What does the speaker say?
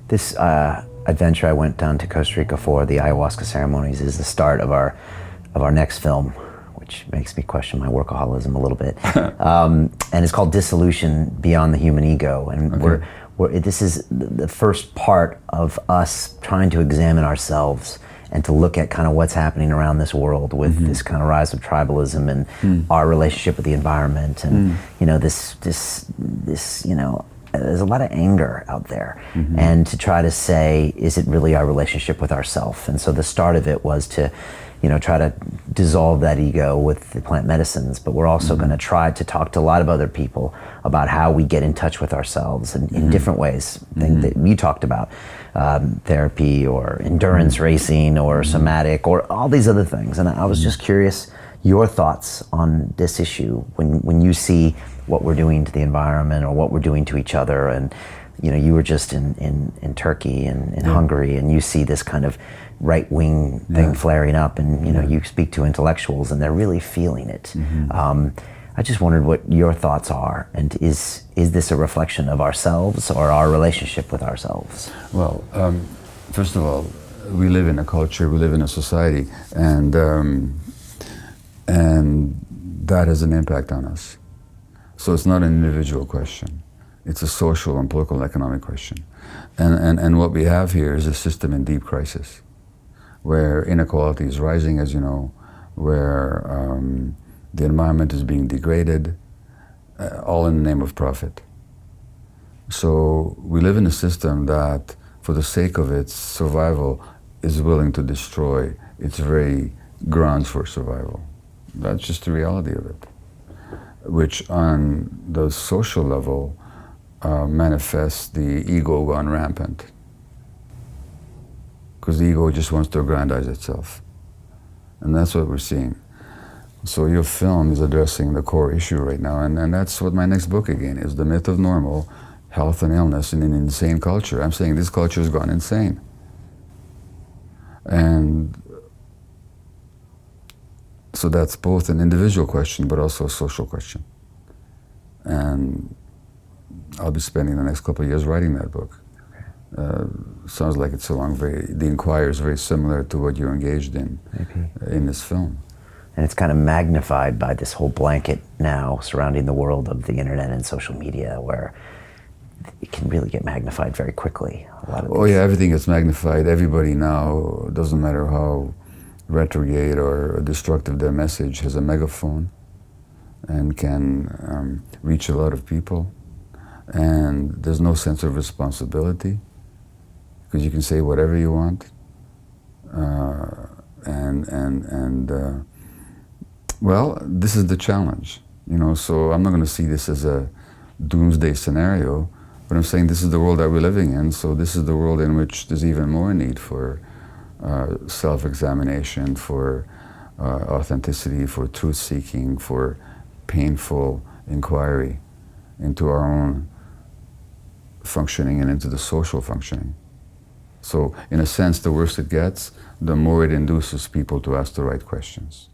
This adventure I went down to Costa Rica for, the ayahuasca ceremonies, is the start of our next film, which makes me question my workaholism a little bit. And it's called Dissolution Beyond the Human Ego. And this is the first part of us trying to examine ourselves and to look at kind of what's happening around this world with this kind of rise of tribalism and our relationship with the environment. And, you know, this, you know, there's a lot of anger out there. And to try to say, is it really our relationship with ourself? And so the start of it was to, you know, try to dissolve that ego with the plant medicines, but we're also going to try to talk to a lot of other people about how we get in touch with ourselves in different ways. Things that you talked about, therapy or endurance racing or somatic or all these other things. And I was just curious your thoughts on this issue when you see what we're doing to the environment or what we're doing to each other. And you know, you were just in Turkey and in Hungary, and you see this kind of right-wing thing flaring up, and you know, you speak to intellectuals and they're really feeling it. I just wondered what your thoughts are, and is this a reflection of ourselves or our relationship with ourselves? Well, first of all, we live in a culture, we live in a society, and that has an impact on us. So it's not an individual question. It's a social and political and economic question. And what we have here is a system in deep crisis, where inequality is rising, as you know, where the environment is being degraded, all in the name of profit. So we live in a system that, for the sake of its survival, is willing to destroy its very grounds for survival. That's just the reality of it, which on the social level manifests the ego gone rampant. Because the ego just wants to aggrandize itself. And that's what we're seeing. So your film is addressing the core issue right now, and that's what my next book again is, The Myth of Normal, Health and Illness in an Insane Culture. I'm saying this culture has gone insane. And so that's both an individual question, but also a social question. And I'll be spending the next couple of years writing that book. Sounds like it's along the Inquirer is very similar to what you're engaged in this film. And it's kind of magnified by this whole blanket now surrounding the world of the internet and social media, where it can really get magnified very quickly. Oh yeah, everything gets magnified. Everybody now, doesn't matter how retrograde or destructive their message, has a megaphone and can reach a lot of people. And there's no sense of responsibility, because you can say whatever you want. Well, this is the challenge, you know, so I'm not going to see this as a doomsday scenario, but I'm saying this is the world that we're living in, so this is the world in which there's even more need for self-examination, for authenticity, for truth-seeking, for painful inquiry into our own functioning and into the social functioning. So in a sense, the worse it gets, the more it induces people to ask the right questions.